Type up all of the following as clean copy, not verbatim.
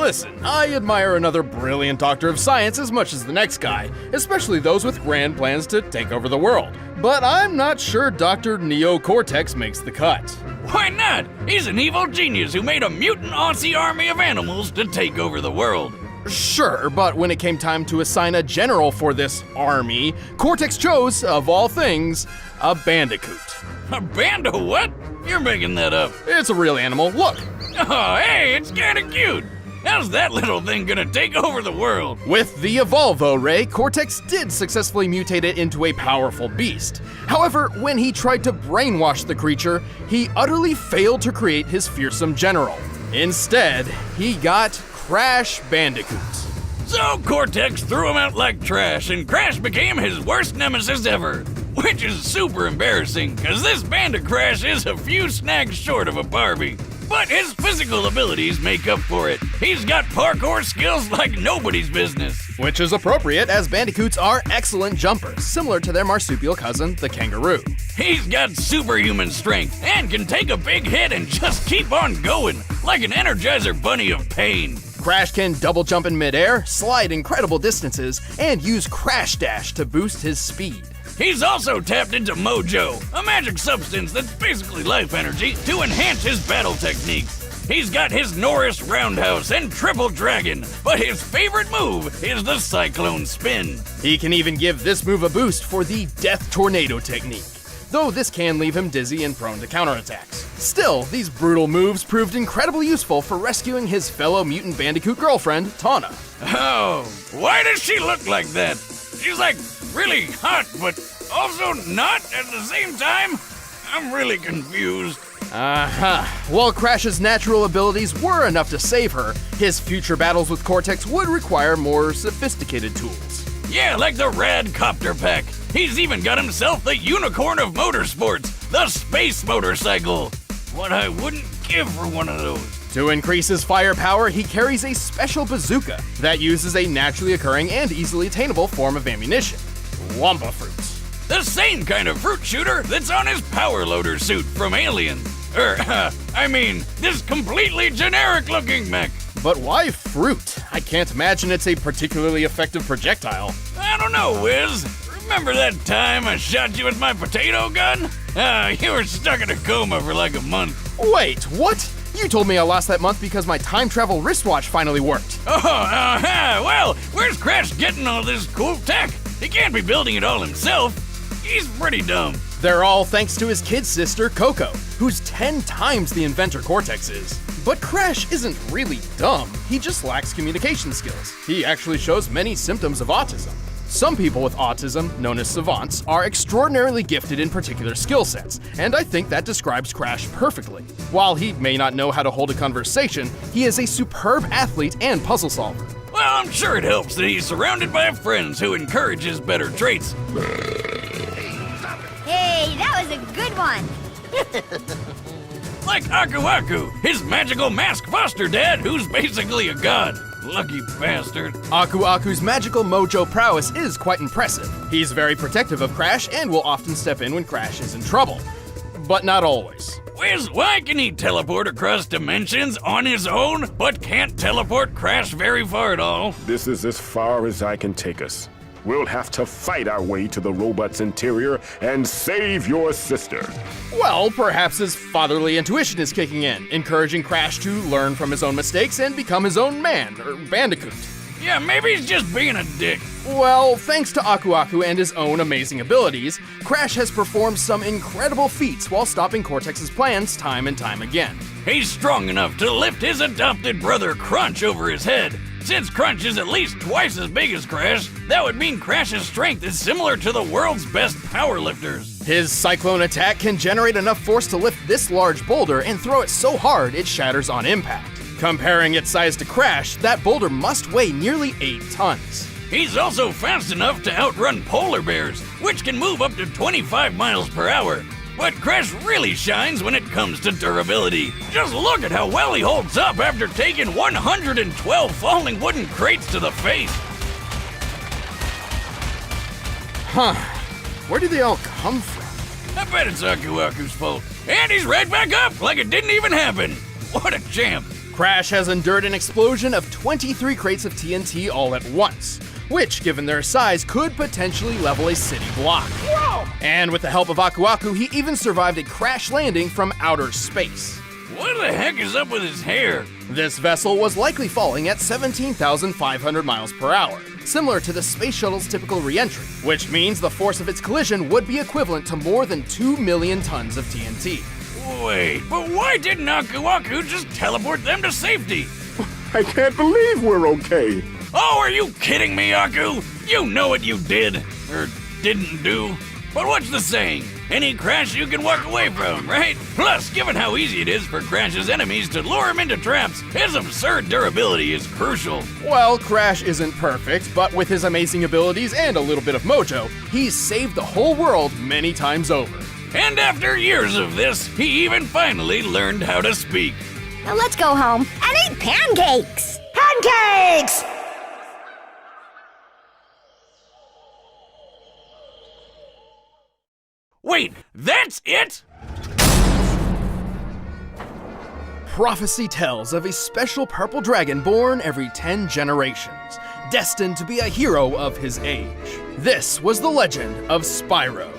Listen, I admire another brilliant doctor of science as much as the next guy, especially those with grand plans to take over the world. But I'm not sure Dr. Neo Cortex makes the cut. Why not? He's an evil genius who made a mutant Aussie army of animals to take over the world. Sure, but when it came time to assign a general for this army, Cortex chose, of all things, a bandicoot. A bando what? You're making that up. It's a real animal, look. Oh, hey, it's kinda cute. How's that little thing gonna take over the world? With the Evolvo Ray, Cortex did successfully mutate it into a powerful beast. However, when he tried to brainwash the creature, he utterly failed to create his fearsome general. Instead, he got Crash Bandicoot. So Cortex threw him out like trash, and Crash became his worst nemesis ever. Which is super embarrassing, cause this Banda Crash is a few snags short of a Barbie. But his physical abilities make up for it. He's got parkour skills like nobody's business. Which is appropriate, as bandicoots are excellent jumpers, similar to their marsupial cousin, the kangaroo. He's got superhuman strength and can take a big hit and just keep on going, like an Energizer Bunny of pain. Crash can double jump in midair, slide incredible distances, and use Crash Dash to boost his speed. He's also tapped into Mojo, a magic substance that's basically life energy, to enhance his battle techniques. He's got his Norris Roundhouse and Triple Dragon, but his favorite move is the Cyclone Spin. He can even give this move a boost for the Death Tornado technique, though this can leave him dizzy and prone to counterattacks. Still, these brutal moves proved incredibly useful for rescuing his fellow mutant bandicoot girlfriend, Tana. Oh, why does she look like that? She's like really hot, but also not at the same time? I'm really confused. While Crash's natural abilities were enough to save her, his future battles with Cortex would require more sophisticated tools. Yeah, like the Rad Copter Pack. He's even got himself the unicorn of motorsports, the Space Motorcycle. What I wouldn't give for one of those. To increase his firepower, he carries a special bazooka that uses a naturally occurring and easily attainable form of ammunition, Wampa fruit. The same kind of fruit shooter that's on his power loader suit from Alien. This completely generic-looking mech. But why fruit? I can't imagine it's a particularly effective projectile. I don't know, Wiz. Remember that time I shot you with my potato gun? You were stuck in a coma for like a month. Wait, what? You told me I lost that month because my time travel wristwatch finally worked. Well, where's Crash getting all this cool tech? He can't be building it all himself. He's pretty dumb. They're all thanks to his kid sister, Coco, who's 10 times the inventor Cortex is. But Crash isn't really dumb, he just lacks communication skills. He actually shows many symptoms of autism. Some people with autism, known as savants, are extraordinarily gifted in particular skill sets, and I think that describes Crash perfectly. While he may not know how to hold a conversation, he is a superb athlete and puzzle solver. Well, I'm sure it helps that he's surrounded by friends who encourage his better traits. Hey, that was a good one. Like Aku Aku, his magical mask foster dad, who's basically a god. Lucky bastard. Aku Aku's magical mojo prowess is quite impressive. He's very protective of Crash and will often step in when Crash is in trouble. But not always. Wiz, why can he teleport across dimensions on his own, but can't teleport Crash very far at all? This is as far as I can take us. We'll have to fight our way to the robot's interior and save your sister. Well, perhaps his fatherly intuition is kicking in, encouraging Crash to learn from his own mistakes and become his own man, or bandicoot. Yeah, maybe he's just being a dick. Well, thanks to Aku Aku and his own amazing abilities, Crash has performed some incredible feats while stopping Cortex's plans time and time again. He's strong enough to lift his adopted brother Crunch over his head. Since Crunch is at least twice as big as Crash, that would mean Crash's strength is similar to the world's best powerlifters. His cyclone attack can generate enough force to lift this large boulder and throw it so hard it shatters on impact. Comparing its size to Crash, that boulder must weigh nearly 8 tons. He's also fast enough to outrun polar bears, which can move up to 25 miles per hour. But Crash really shines when it comes to durability. Just look at how well he holds up after taking 112 falling wooden crates to the face. Where did they all come from? I bet it's Aku Aku's fault. And he's right back up like it didn't even happen. What a champ. Crash has endured an explosion of 23 crates of TNT all at once, which, given their size, could potentially level a city block. Whoa! And with the help of Aku Aku, he even survived a crash landing from outer space. What the heck is up with his hair? This vessel was likely falling at 17,500 miles per hour, similar to the space shuttle's typical re-entry, which means the force of its collision would be equivalent to more than 2 million tons of TNT. Wait, but why didn't Aku Aku just teleport them to safety? I can't believe we're okay. Oh, are you kidding me, Aku? You know what you did, or didn't do. But what's the saying? Any Crash you can walk away from, right? Plus, given how easy it is for Crash's enemies to lure him into traps, his absurd durability is crucial. Well, Crash isn't perfect, but with his amazing abilities and a little bit of mojo, he's saved the whole world many times over. And after years of this, he even finally learned how to speak. Now let's go home and eat pancakes. Pancakes! Wait, that's it? Prophecy tells of a special purple dragon born every 10 generations, destined to be a hero of his age. This was the legend of Spyro.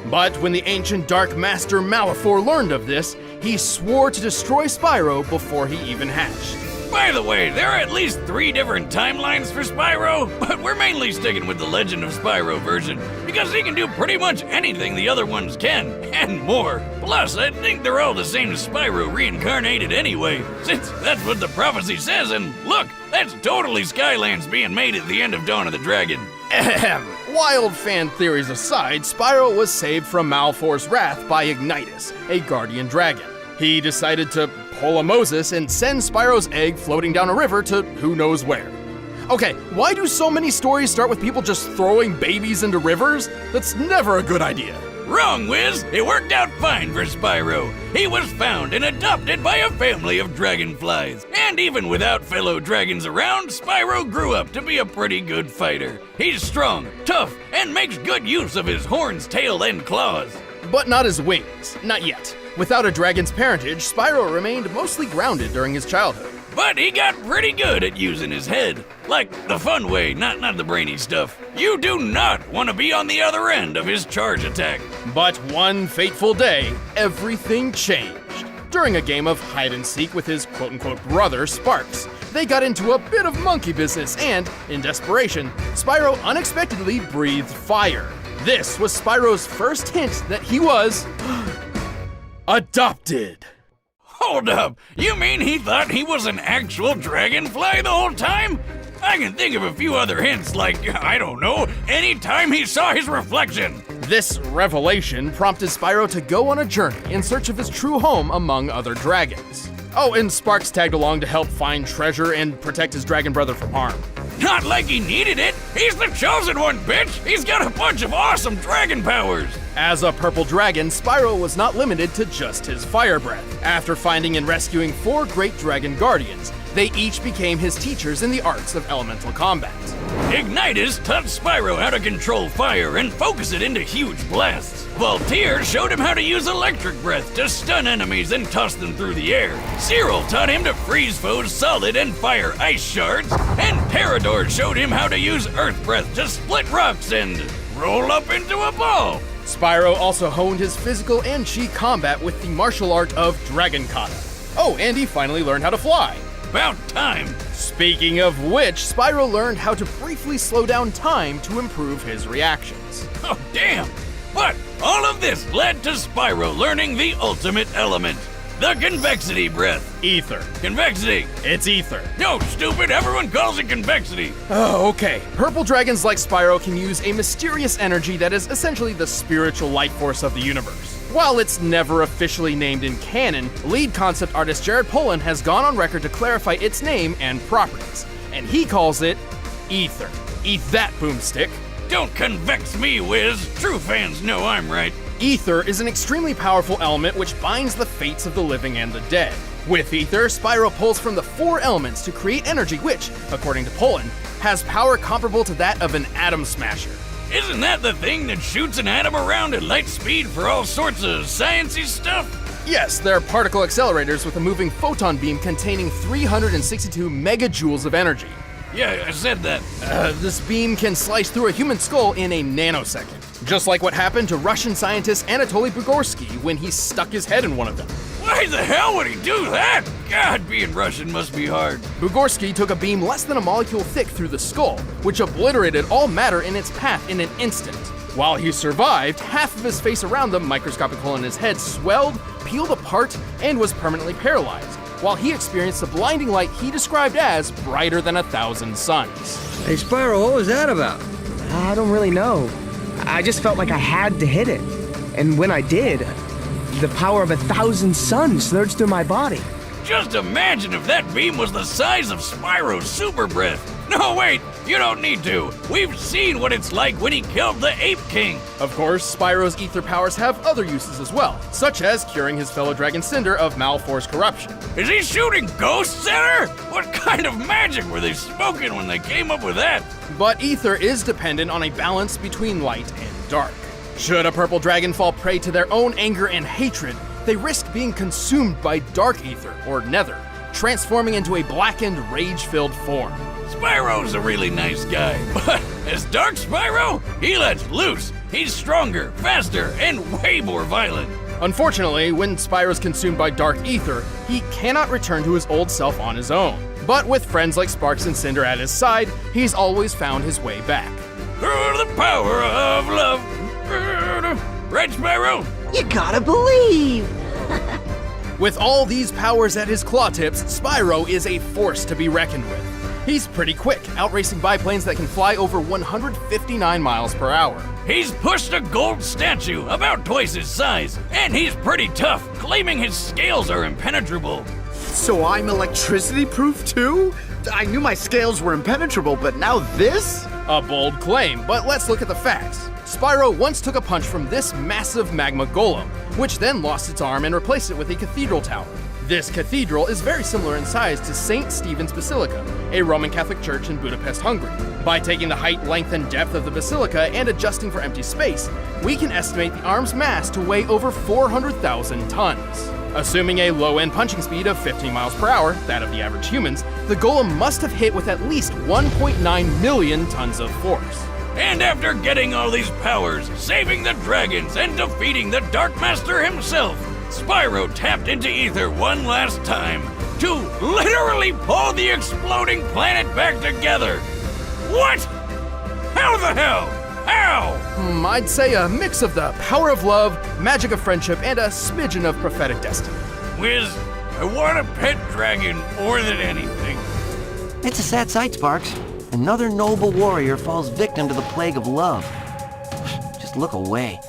But when the ancient Dark Master Malefor learned of this, he swore to destroy Spyro before he even hatched. By the way, there are at least 3 different timelines for Spyro, but we're mainly sticking with the Legend of Spyro version, because he can do pretty much anything the other ones can, and more. Plus, I think they're all the same Spyro reincarnated anyway, since that's what the prophecy says, and look, that's totally Skylands being made at the end of Dawn of the Dragon. Ahem. Wild fan theories aside, Spyro was saved from Malefor's wrath by Ignitus, a guardian dragon. He decided to pull a Moses and send Spyro's egg floating down a river to who knows where. Okay, why do so many stories start with people just throwing babies into rivers? That's never a good idea. Wrong, Wiz! It worked out fine for Spyro. He was found and adopted by a family of dragonflies. And even without fellow dragons around, Spyro grew up to be a pretty good fighter. He's strong, tough, and makes good use of his horns, tail, and claws. But not his wings. Not yet. Without a dragon's parentage, Spyro remained mostly grounded during his childhood. But he got pretty good at using his head. Like the fun way, not the brainy stuff. You do not want to be on the other end of his charge attack. But one fateful day, everything changed. During a game of hide-and-seek with his quote-unquote brother, Sparks, they got into a bit of monkey business and, in desperation, Spyro unexpectedly breathed fire. This was Spyro's first hint that he was adopted. Hold up, you mean he thought he was an actual dragonfly the whole time? I can think of a few other hints, like, I don't know, anytime he saw his reflection. This revelation prompted Spyro to go on a journey in search of his true home among other dragons. Oh, and Sparks tagged along to help find treasure and protect his dragon brother from harm. Not like he needed it. He's the chosen one, bitch. He's got a bunch of awesome dragon powers. As a purple dragon, Spyro was not limited to just his fire breath. After finding and rescuing 4 great dragon guardians, they each became his teachers in the arts of elemental combat. Ignitus taught Spyro how to control fire and focus it into huge blasts. Voltaire showed him how to use electric breath to stun enemies and toss them through the air. Cyril taught him to freeze foes solid and fire ice shards. And Parador showed him how to use earth breath to split rocks and roll up into a ball. Spyro also honed his physical and chi combat with the martial art of Dragon Kata. Oh, and he finally learned how to fly. About time. Speaking of which, Spyro learned how to briefly slow down time to improve his reactions. Oh, damn. But all of this led to Spyro learning the ultimate element, the convexity breath. Ether. Convexity. It's ether. No, stupid, everyone calls it convexity. Oh, okay. Purple dragons like Spyro can use a mysterious energy that is essentially the spiritual life force of the universe. While it's never officially named in canon, lead concept artist Jared Polin has gone on record to clarify its name and properties, and he calls it Ether. Eat that, boomstick. Don't convex me, Wiz. True fans know I'm right. Ether is an extremely powerful element which binds the fates of the living and the dead. With Ether, Spyro pulls from the 4 elements to create energy which, according to Polin, has power comparable to that of an atom smasher. Isn't that the thing that shoots an atom around at light speed for all sorts of sciencey stuff? Yes, they're particle accelerators with a moving photon beam containing 362 megajoules of energy. Yeah, I said that. This beam can slice through a human skull in a nanosecond, just like what happened to Russian scientist Anatoly Bugorsky when he stuck his head in one of them. Why the hell would he do that? God, being Russian must be hard. Bugorsky took a beam less than a molecule thick through the skull, which obliterated all matter in its path in an instant. While he survived, half of his face around the microscopic hole in his head swelled, peeled apart, and was permanently paralyzed, while he experienced a blinding light he described as brighter than 1,000 suns. Hey, Spyro, what was that about? I don't really know. I just felt like I had to hit it. And when I did, the power of 1,000 suns surged through my body. Just imagine if that beam was the size of Spyro's super breath. No, wait, you don't need to. We've seen what it's like when he killed the Ape King. Of course, Spyro's ether powers have other uses as well, such as curing his fellow dragon Cinder of malforced corruption. Is he shooting ghosts at her? What kind of magic were they smoking when they came up with that? But ether is dependent on a balance between light and dark. Should a purple dragon fall prey to their own anger and hatred, they risk being consumed by dark ether, or nether, transforming into a blackened, rage-filled form. Spyro's a really nice guy, but as Dark Spyro, he lets loose. He's stronger, faster, and way more violent. Unfortunately, when Spyro's consumed by dark ether, he cannot return to his old self on his own. But with friends like Sparks and Cinder at his side, he's always found his way back. Through the power of love. Right, Spyro? You gotta believe! With all these powers at his claw tips, Spyro is a force to be reckoned with. He's pretty quick, outracing biplanes that can fly over 159 miles per hour. He's pushed a gold statue about twice his size, and he's pretty tough, claiming his scales are impenetrable. So I'm electricity-proof too? I knew my scales were impenetrable, but now this? A bold claim, but let's look at the facts. Spyro once took a punch from this massive magma golem, which then lost its arm and replaced it with a cathedral tower. This cathedral is very similar in size to St. Stephen's Basilica, a Roman Catholic church in Budapest, Hungary. By taking the height, length, and depth of the basilica and adjusting for empty space, we can estimate the arm's mass to weigh over 400,000 tons. Assuming a low-end punching speed of 15 miles per hour, that of the average humans, the golem must have hit with at least 1.9 million tons of force. And after getting all these powers, saving the dragons, and defeating the Dark Master himself, Spyro tapped into ether one last time to literally pull the exploding planet back together. What? How the hell? How? I'd say a mix of the power of love, magic of friendship, and a smidgen of prophetic destiny. Wiz, I want a pet dragon more than anything. It's a sad sight, Sparks. Another noble warrior falls victim to the plague of love. Just look away.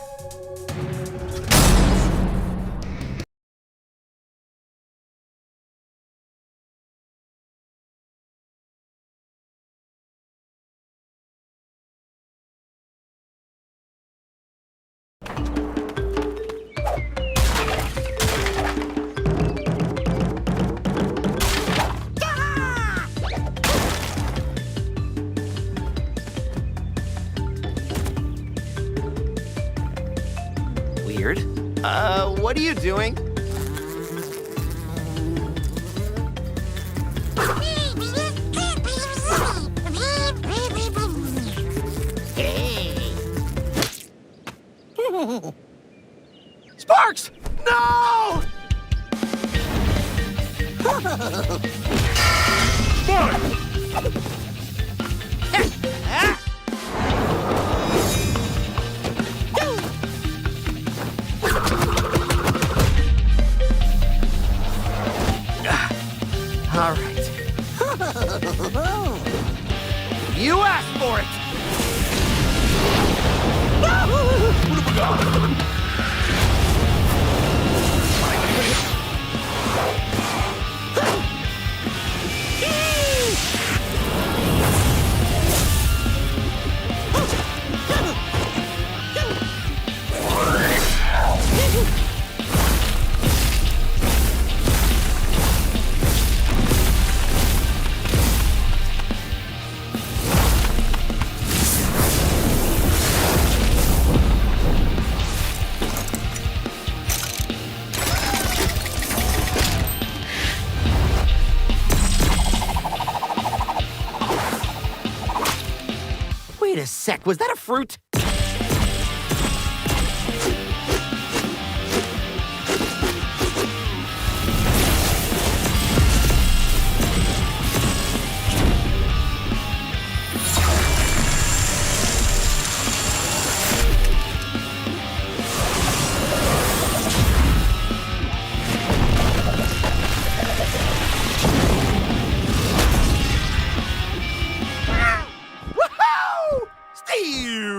Weird. What are you doing? Hey. Sparks! No! All right. You asked for it! Wait a sec, was that a fruit?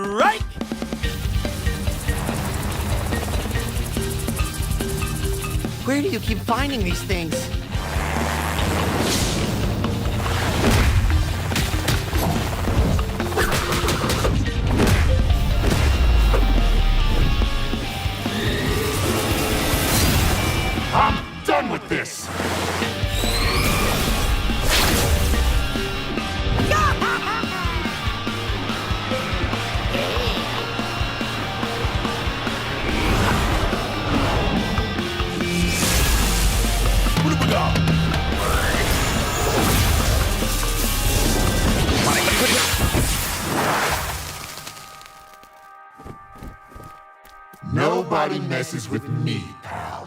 Right? Where do you keep finding these things? I'm done with this! Nobody messes with me, pal.